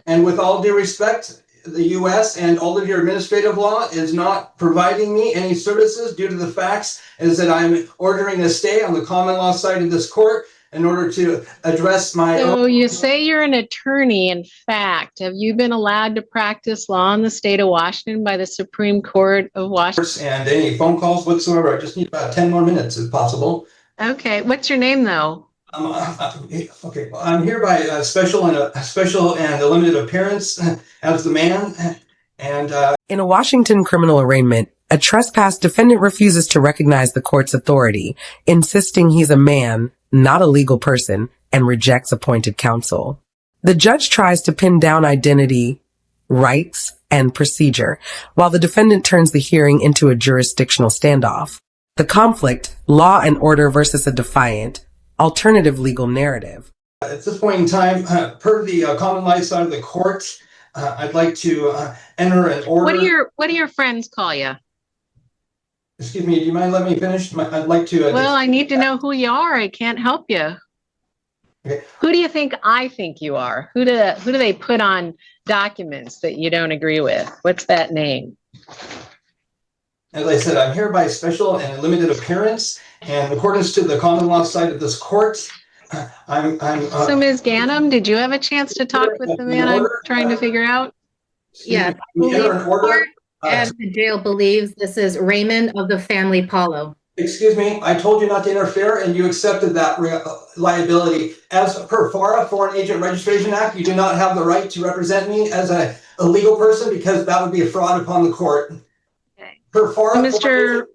And with all due respect, the U.S. and all of your administrative law is not providing me any services due to the facts is that I'm ordering a stay on the common law side of this court in order to address my So you say you're an attorney. In fact, have you been allowed to practice law in the state of Washington by the Supreme Court of Washington? And any phone calls whatsoever. I just need about 10 more minutes if possible. Okay. What's your name though? Okay, well, I'm here by a special and a limited appearance as the man. And in a Washington criminal arraignment, a trespass defendant refuses to recognize the court's authority, insisting he's a man, not a legal person, and rejects appointed counsel. The judge tries to pin down identity, rights, and procedure, while the defendant turns the hearing into a jurisdictional standoff. The conflict, law and order versus a defiant, alternative legal narrative. At this point in time, per the common law side of the court, I'd like to enter an order. What do your friends call you? Excuse me, do you mind letting me finish? I'd like to. Well, I need to know who you are. I can't help you. Okay. Who do you think I think you are? Who do they put on documents that you don't agree with? What's that name? As I said, I'm here by special and limited appearance, and in accordance to the common law side of this court, So, Ms. Gannam, did you have a chance to talk with the man I'm trying to figure out? Yes. And the jail believes this is Raymond of the family Paulo. Excuse me, I told you not to interfere, and you accepted that liability. As per FARA, Foreign Agent Registration Act, you do not have the right to represent me as a legal person because that would be a fraud upon the court. Okay. Per FARA, Mr.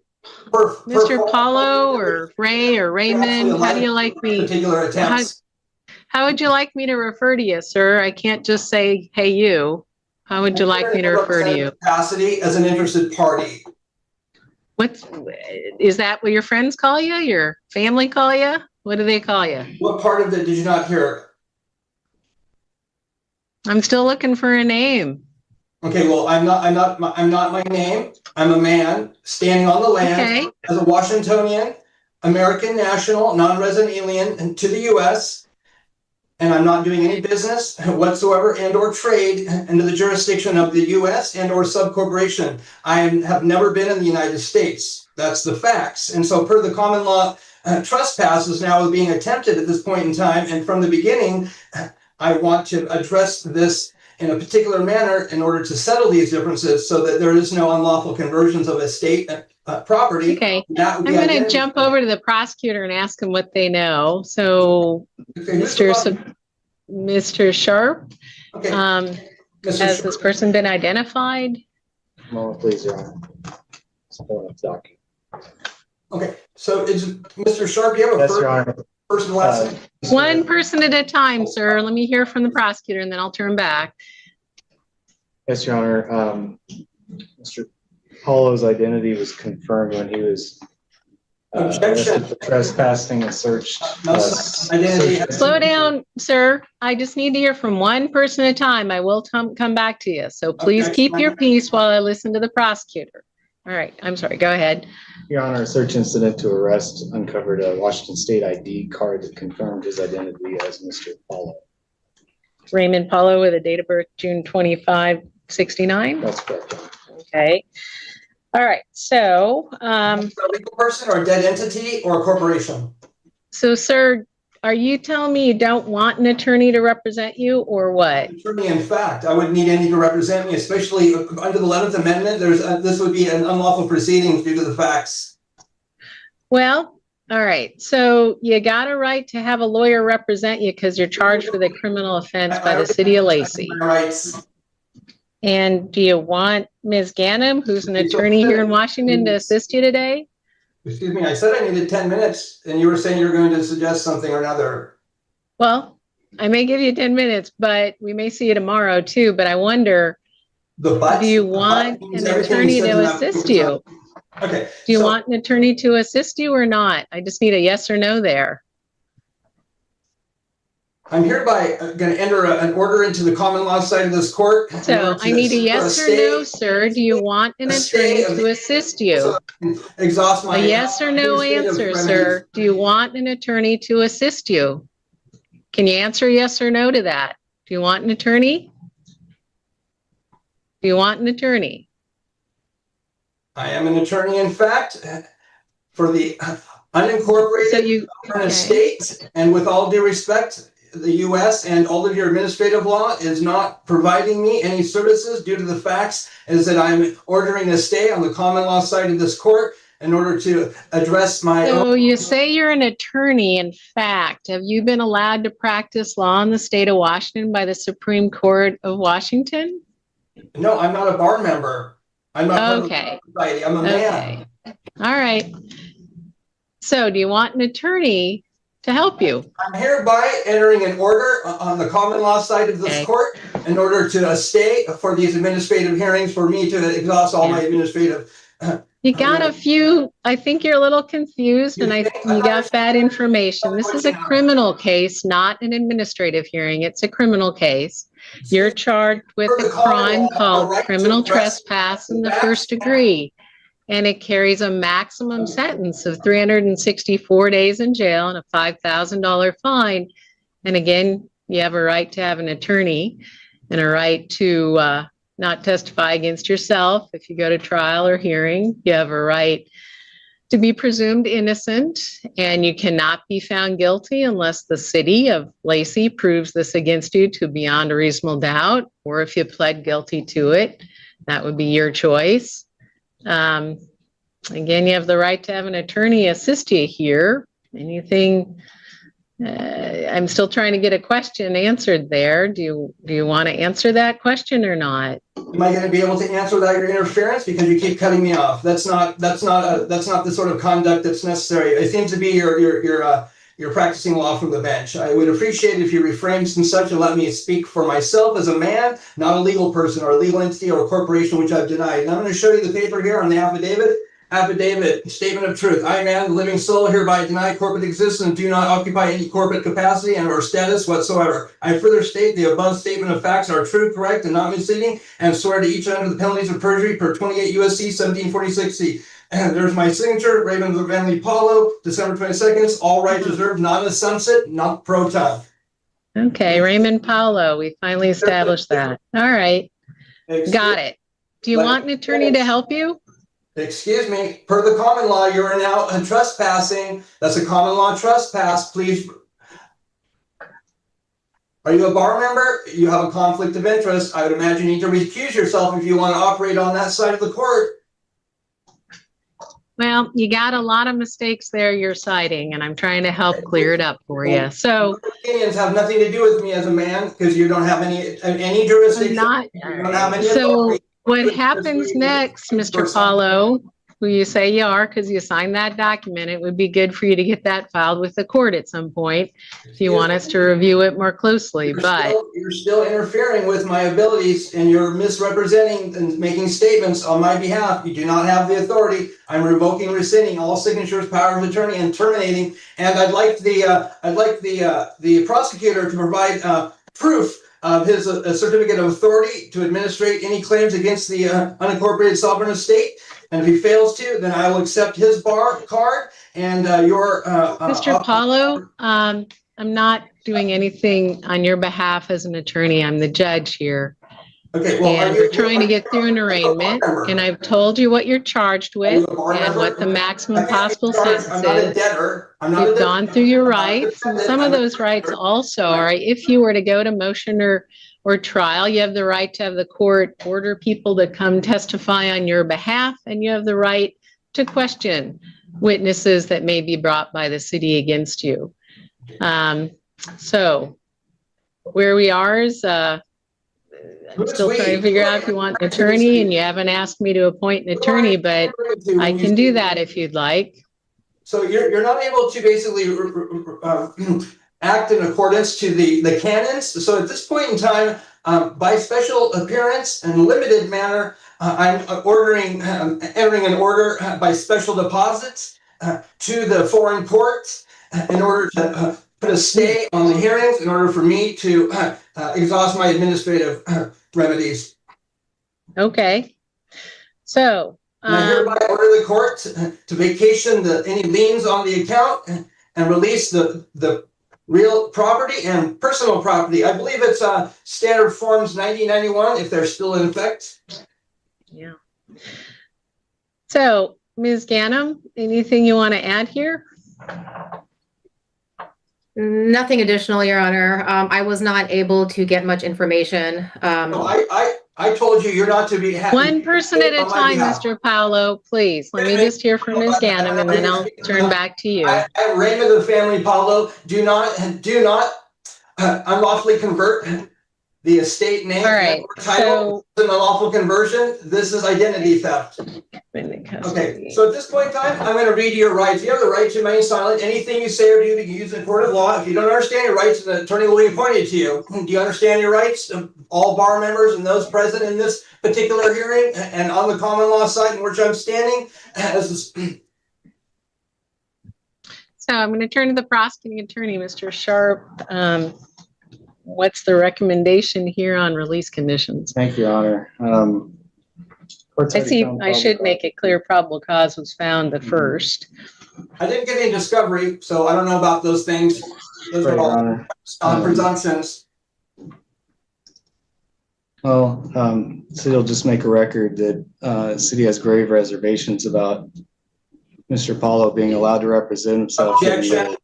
Paulo or Ray or Raymond, how do you like me? Particular attempts. How would you like me to refer to you, sir? I can't just say, hey, you. How would you like me to refer to you? Capacity as an interested party. Is that what your friends call you? Your family call you? What do they call you? What part of it did you not hear? I'm still looking for a name. Okay, well, I'm not my name. I'm a man standing on the land as a Washingtonian, American national, non-resident alien to the U.S., and I'm not doing any business whatsoever and or trade into the jurisdiction of the U.S. and or subcorporation. I have never been in the United States. That's the facts. And so per the common law, trespass is now being attempted at this point in time. And from the beginning, I want to address this in a particular manner in order to settle these differences so that there is no unlawful conversions of estate property. Okay, I'm going to jump over to the prosecutor and ask him what they know. So, okay, Mr. Sharp, okay. Has this person been identified? No, please, Your Honor. It's pulling up the document. Okay, so is Mr. Sharp, you have a first and last name? One person at a time, sir. Let me hear from the prosecutor and then I'll turn back. Yes, Your Honor. Mr. Paulo's identity was confirmed when he was arrested for trespassing and searched. Slow down, sir. I just need to hear from one person at a time. I will come back to you. So please keep your peace while I listen to the prosecutor. All right. I'm sorry. Go ahead. Your Honor, a search incident to arrest uncovered a Washington State ID card that confirmed his identity as Mr. Paulo. Raymond Paulo with a date of birth June 25, 69? That's correct. Okay. All right. So, a legal person or a dead entity or a corporation? So, sir, are you telling me you don't want an attorney to represent you or what? Attorney, in fact, I wouldn't need any to represent me, especially under the 11th Amendment. This would be an unlawful proceeding due to the facts. Well, all right. So you got a right to have a lawyer represent you because you're charged with a criminal offense by the city of Lacey. Rights. And do you want Ms. Gannam, who's an attorney here in Washington, to assist you today? Excuse me, I said I needed 10 minutes, and you were saying you're going to suggest something or another. Well, I may give you 10 minutes, but we may see you tomorrow too. But I wonder, do you want an attorney to assist you? Okay. Do you want an attorney to assist you or not? I just need a yes or no there. I'm hereby going to enter an order into the common law side of this court. So I need a yes or no, sir. Do you want an attorney to assist you? Exhaust my. A yes or no answer, sir. Do you want an attorney to assist you? Can you answer yes or no to that? Do you want an attorney? Do you want an attorney? I am an attorney, in fact, for the unincorporated state, and with all due respect, the U.S. and all of your administrative law is not providing me any services due to the facts is that I'm ordering a stay on the common law side of this court in order to address my own. So you say you're an attorney. In fact, have you been allowed to practice law in the state of Washington by the Supreme Court of Washington? No, I'm not a bar member. I'm not part of the society. I'm a man. All right. So do you want an attorney to help you? I'm hereby entering an order on the common law side of this court in order to stay for these administrative hearings for me to exhaust all my administrative. You got a few, I think you're a little confused and you got bad information. This is a criminal case, not an administrative hearing. It's a criminal case. You're charged with a crime called criminal trespass in the first degree. And it carries a maximum sentence of 364 days in jail and a $5,000 fine. And again, you have a right to have an attorney and a right to not testify against yourself if you go to trial or hearing. You have a right to be presumed innocent, and you cannot be found guilty unless the city of Lacey proves this against you to beyond a reasonable doubt, or if you pled guilty to it, that would be your choice. Again, you have the right to have an attorney assist you here. Anything, I'm still trying to get a question answered there. Do you want to answer that question or not? Am I going to be able to answer without your interference? Because you keep cutting me off. That's not the sort of conduct that's necessary. It seems to be you're practicing law from the bench. I would appreciate it if you refrained from such and let me speak for myself as a man, not a legal person or a legal entity or a corporation, which I've denied. And I'm going to show you the paper here on the affidavit. Affidavit, statement of truth. I, man, the living soul, hereby deny corporate existence and do not occupy any corporate capacity and or status whatsoever. I further state the above statement of facts are true, correct, and not misleading, and swear to each under the penalties of perjury per 28 U.S.C. 1746C. And there's my signature, Raymond Van Paulo, December 22nd. All rights reserved, not a sunset, not pro time. Okay, Raymond Paulo, we finally established that. All right, got it. Do you want an attorney to help you? Excuse me, per the common law, you are now trespassing. That's a common law trespass. Please. Are you a bar member? You have a conflict of interest. I would imagine you need to recuse yourself if you want to operate on that side of the court. Well, you got a lot of mistakes there you're citing, and I'm trying to help clear it up for you. So opinions have nothing to do with me as a man because you don't have any jurisdiction. So what happens next, Mr. Paulo, who you say you are because you signed that document, it would be good for you to get that filed with the court at some point if you want us to review it more closely. You're still interfering with my abilities and you're misrepresenting and making statements on my behalf. You do not have the authority. I'm revoking, rescinding all signatures, power of attorney, and terminating. And I'd like the prosecutor to provide proof of his certificate of authority to administrate any claims against the unincorporated sovereign estate. And if he fails to, then I will accept his bar card and your. Mr. Paulo, I'm not doing anything on your behalf as an attorney. I'm the judge here. Okay, well, and we're trying to get through an arraignment, and I've told you what you're charged with and what the maximum possible sentence is. I'm not a debtor. You've gone through your rights, and some of those rights also are, if you were to go to motion or trial, you have the right to have the court order people to come testify on your behalf, and you have the right to question witnesses that may be brought by the city against you. So where we are is I'm still trying to figure out if you want an attorney, and you haven't asked me to appoint an attorney, but I can do that if you'd like. So you're not able to basically act in accordance to the canons. So at this point in time, by special appearance and limited manner, I'm entering an order by special deposits to the foreign courts in order to put a stay on the hearings in order for me to exhaust my administrative remedies. Okay. So I hereby order the court to vacation any liens on the account and release the real property and personal property. I believe it's Standard Forms 1991, if they're still in effect. Yeah. So, Ms. Ganem, anything you want to add here? Nothing additional, Your Honor. I was not able to get much information. No, I told you you're not to be happy. One person at a time, Mr. Paolo, please. Let me just hear from Ms. Ganem and then I'll turn back to you. I Raymond of the family Paulo, do not unlawfully convert the estate name. All right, Title in a lawful conversion. This is identity theft. Okay, so at this point in time, I'm going to read your rights. You have the right to remain silent. Anything you say or do, you can use in court of law. If you don't understand your rights, an attorney will be appointed to you. Do you understand your rights? All bar members and those present in this particular hearing and on the common law side in which I'm standing. So I'm going to turn to the prosecuting attorney, Mr. Sharp. What's the recommendation here on release conditions? Thank you, Your Honor. I see. I should make it clear probable cause was found the first. I didn't get any discovery, so I don't know about those things. Those are all presumptions. Well, city will just make a record that city has grave reservations about Mr. Paulo being allowed to represent himself. Objection.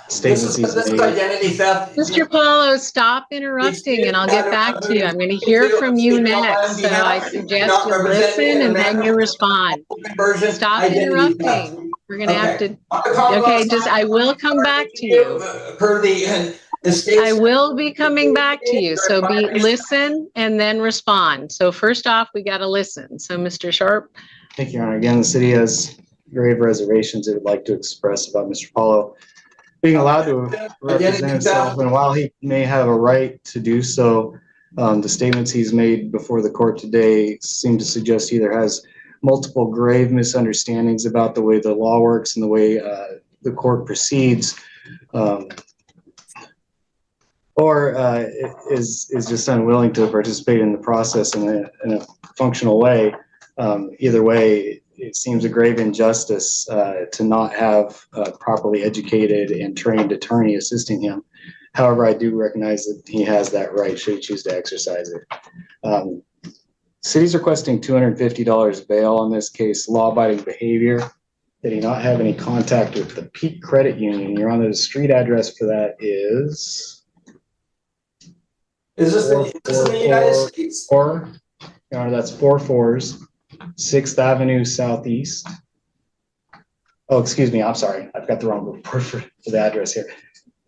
Statements he's This is made. identity theft. Mr. Paulo, stop interrupting and I'll get back to you. I'm going to hear from you next. So I suggest you listen and then you respond. Stop interrupting. We're going to have to. Okay, I will come back to you. I will be coming back to you. So listen and then respond. So first off, we got to listen. So Mr. Sharp. Thank you, Your Honor. Again, the city has grave reservations it would like to express about Mr. Paulo being allowed to represent himself, and while he may have a right to do so, the statements he's made before the court today seem to suggest he either has multiple grave misunderstandings about the way the law works and the way the court proceeds, or is just unwilling to participate in the process in a functional way. Either way, it seems a grave injustice to not have a properly educated and trained attorney assisting him. However, I do recognize that he has that right should he choose to exercise it. City's requesting $250 bail on this case, law-abiding behavior. They do not have any contact with the Peak Credit Union. Your Honor, the street address for that is... Is this in the United States? Your Honor, that's 4-4s. 6th Avenue Southeast. Oh, excuse me. I'm sorry. I've got the wrong report for the address here.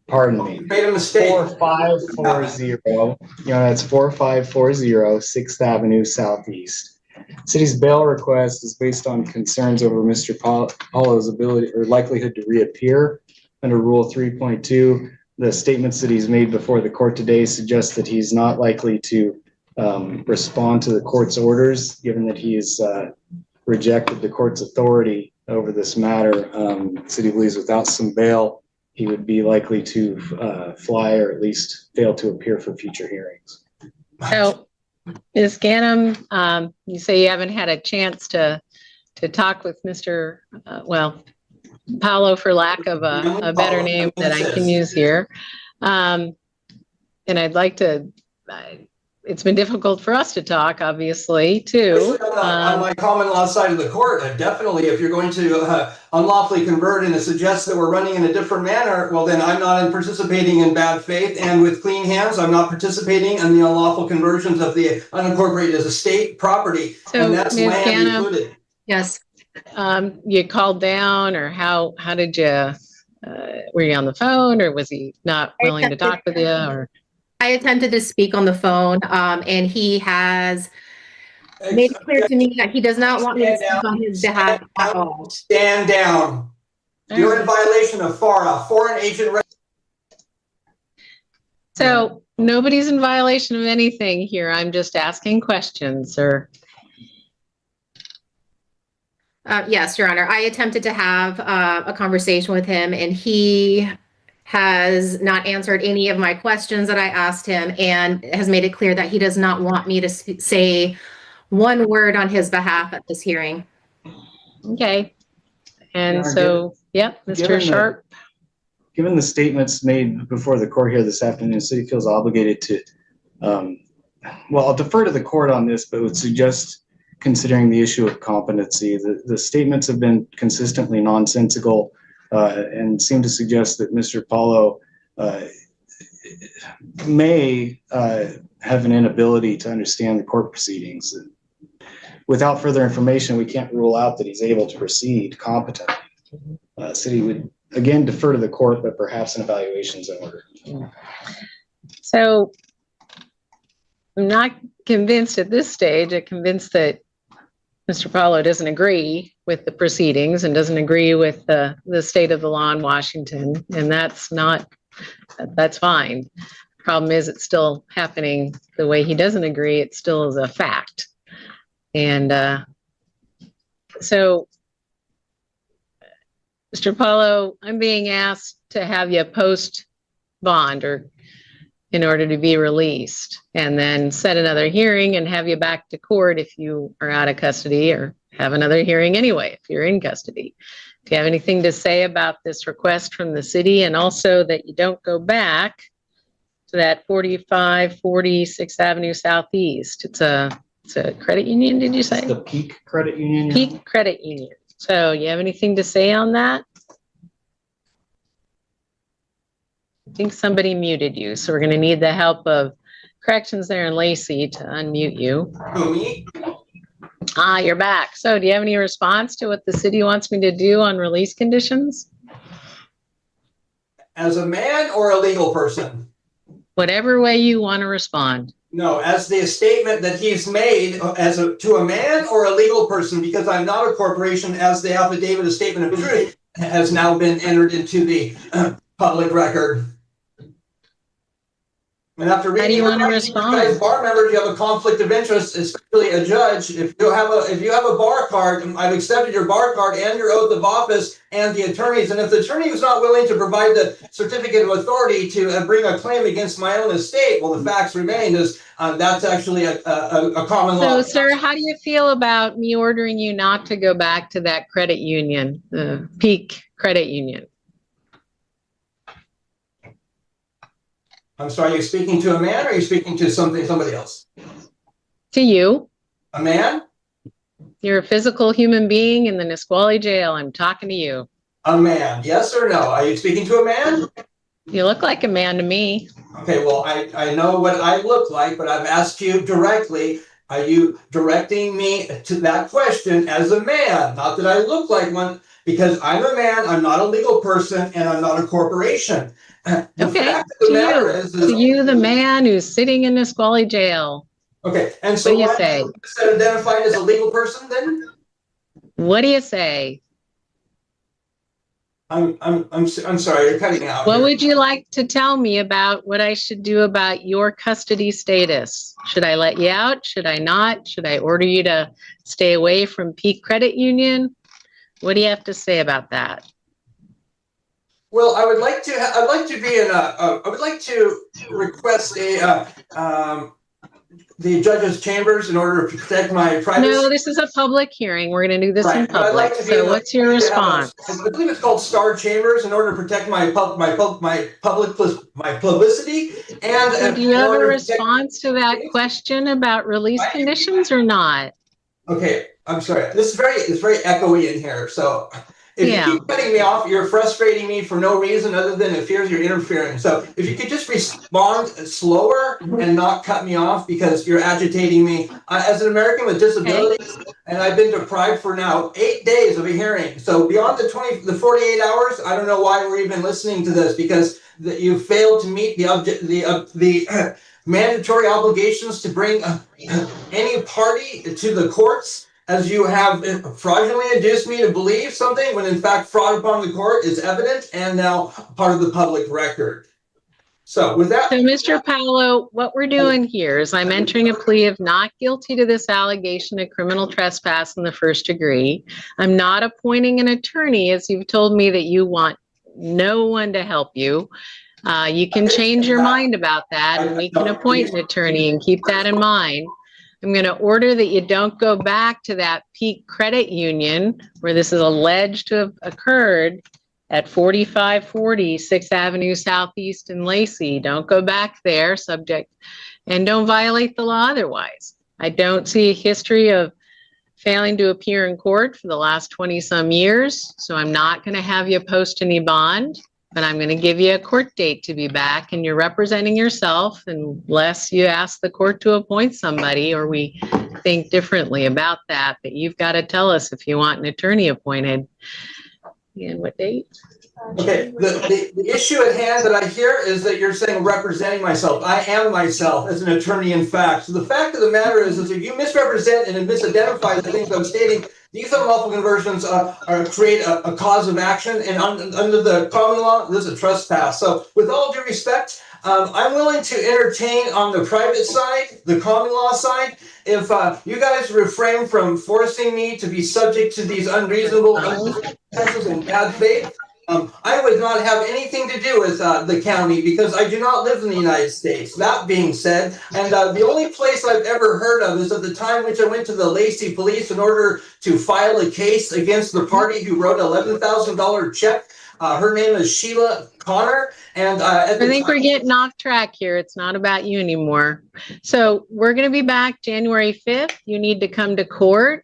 Pardon me. Made a mistake. 4540. You know, that's 4540 6th Avenue Southeast. City's bail request is based on concerns over Mr. Paulo's ability or likelihood to reappear under Rule 3.2. The statements that he's made before the court today suggest that he's not likely to respond to the court's orders, given that he's rejected the court's authority over this matter. City believes without some bail, he would be likely to fly or at least fail to appear for future hearings. So, Ms. Ganem, you say you haven't had a chance to talk with Mr. Paulo, for lack of a better name that I can use here. And I'd like to... it's been difficult for us to talk, obviously, too. On my common law side of the court, definitely, if you're going to unlawfully convert and it suggests that we're running in a different manner, well, then I'm not participating in bad faith and with clean hands. I'm not participating in the unlawful conversions of the unincorporated as a state property, so, and that's Ms. land Ganem, included. Yes. You called down, or how did you? Were you on the phone, or was he not willing to talk with you, or? I attempted to speak on the phone, and he has made it clear to me that he does not want me to speak on his behalf at all. Stand down. You're in violation of FARA, Foreign Agent. So nobody's in violation of anything here. I'm just asking questions, sir. Yes, Your Honor. I attempted to have a conversation with him, and he has not answered any of my questions that I asked him, and has made it clear that he does not want me to say one word on his behalf at this hearing. Okay. And so, yep, Mr. Sharp. given the statements made before the court here this afternoon, the city feels obligated to, well, I'll defer to the court on this, but would suggest considering the issue of competency. The statements have been consistently nonsensical and seem to suggest that Mr. Paulo may have an inability to understand the court proceedings. Without further information, we can't rule out that he's able to proceed competently. City would again defer to the court, but perhaps an evaluation is in order. So I'm not convinced at this stage. I'm convinced that Mr. Paulo doesn't agree with the proceedings and doesn't agree with the state of the law in Washington, and that's fine. Problem is, it's still happening the way he doesn't agree. It still is a fact. And so, Mr. Paulo, I'm being asked to have you post bond or in order to be released, and then set another hearing and have you back to court if you are out of custody, or have another hearing anyway if you're in custody. Do you have anything to say about this request from the city, and also that you don't go back to that 4540 6th Avenue Southeast? It's a credit union, did you say? It's the Peak Credit Union. Peak Credit Union. So you have anything to say on that? I think somebody muted you, so we're going to need the help of corrections there and Lacey to unmute you. Who, me? Ah, you're back. So do you have any response to what the city wants me to do on release conditions? As a man or a legal person? Whatever way you want to respond. No, as the statement that he's made to a man or a legal person, because I'm not a corporation, as the affidavit, a statement of truth, has now been entered into the public record. And after reading, how do you want to respond? As bar members, you have a conflict of interest, especially a judge. If you have a bar card, I've accepted your bar card and your oath of office and the attorneys. And if the attorney is not willing to provide the certificate of authority to bring a claim against my own estate, well, the facts remain is that's actually a common law. So, sir, how do you feel about me ordering you not to go back to that credit union, the Peak Credit Union? I'm sorry, you're speaking to a man or are you speaking to somebody else? To you. A man? You're a physical human being in the Nisqually jail. I'm talking to you. A man, yes or no? Are you speaking to a man? You look like a man to me. Okay, well, I know what I look like, but I've asked you directly. Are you directing me to that question as a man? Not that I look like one, because I'm a man, I'm not a legal person, and I'm not a corporation. Okay, to you, the man who's sitting in Nisqually jail. Okay, and so what do you say? Is that identified as a legal person then? What do you say? I'm sorry, you're cutting out. What here. would you like to tell me about what I should do about your custody status? Should I let you out? Should I not? Should I order you to stay away from Peak Credit Union? What do you have to say about that? Well, I would like to request the judge's chambers in order to protect my privacy. No, this is a public hearing. We're going to do this in public. Like so what's your response? I believe it's called Star Chambers in order to protect my publicity. And so do you have a response to that question about release conditions or not? Okay, I'm sorry. It's very echoey in here. So if you keep cutting me off, you're frustrating me for no reason other than it fears you're interfering. So if you could just respond slower and not cut me off because you're agitating me. As an American with disabilities, and I've been deprived for now 8 days of a hearing. So beyond the 48 hours, I don't know why we're even listening to this, because you failed to meet the mandatory obligations to bring any party to the courts, as you have fraudulently induced me to believe something when in fact fraud upon the court is evident and now part of the public record. So with that. So Mr. Paulo, what we're doing here is I'm entering a plea of not guilty to this allegation of criminal trespass in the first degree. I'm not appointing an attorney, as you've told me that you want no one to help you. You can change your mind about that, and we can appoint an attorney and keep that in mind. I'm going to order that you don't go back to that Peak Credit Union where this is alleged to have occurred at 4540 6th Avenue Southeast in Lacey. Don't go back there, and don't violate the law otherwise. I don't see a history of failing to appear in court for the last 20 some years, so I'm not going to have you post any bond, but I'm going to give you a court date to be back, and you're representing yourself unless you ask the court to appoint somebody or we think differently about that. But you've got to tell us if you want an attorney appointed. And what date? Okay, the issue at hand that I hear is that you're saying representing myself. I am myself as an attorney in fact. So the fact of the matter is if you misrepresent and misidentify the things I'm stating, these unlawful conversions create a cause of action, and under the common law, this is a trespass. So with all due respect, I'm willing to entertain on the private side, the common law side, if you guys refrain from forcing me to be subject to these unreasonable circumstances in bad faith. I would not have anything to do with the county because I do not live in the United States. That being said, and the only place I've ever heard of is at the time which I went to the Lacey police in order to file a case against the party who wrote an $11,000 check. Her name is Sheila Connor. And I think we're getting off track here. It's not about you anymore. So we're going to be back January 5th. You need to come to court.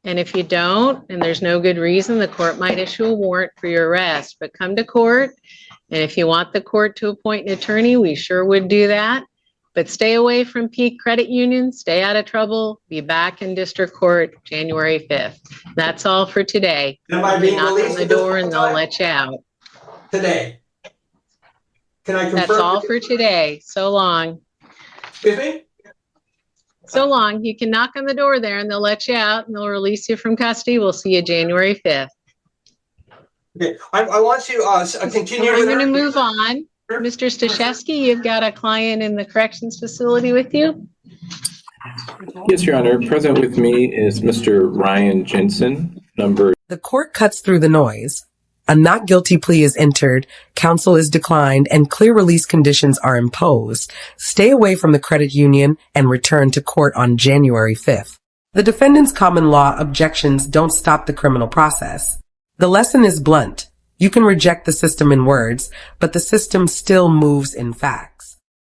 And if you don't, and there's no good reason, the court might issue a warrant for your arrest, but come to court. And if you want the court to appoint an attorney, we sure would do that. But stay away from Peak Credit Union, stay out of trouble, be back in district court January 5th. That's all for today. Am I being knock released on the door and they'll let you out. Today. Can I confirm? That's all for today. So long. Excuse me? So long. You can knock on the door there and they'll let you out and they'll release you from custody. We'll see you January 5th. Okay. I want to continue. I'm going to move on. Mr. Stashevsky, you've got a client in the corrections facility with you? Yes, Your Honor. Present with me is Mr. Ryan Jensen, number. The court cuts through the noise. A not guilty plea is entered, counsel is declined, and clear release conditions are imposed. Stay away from the credit union and return to court on January 5th. The defendant's common law objections don't stop the criminal process. The lesson is blunt. You can reject the system in words, but the system still moves in facts.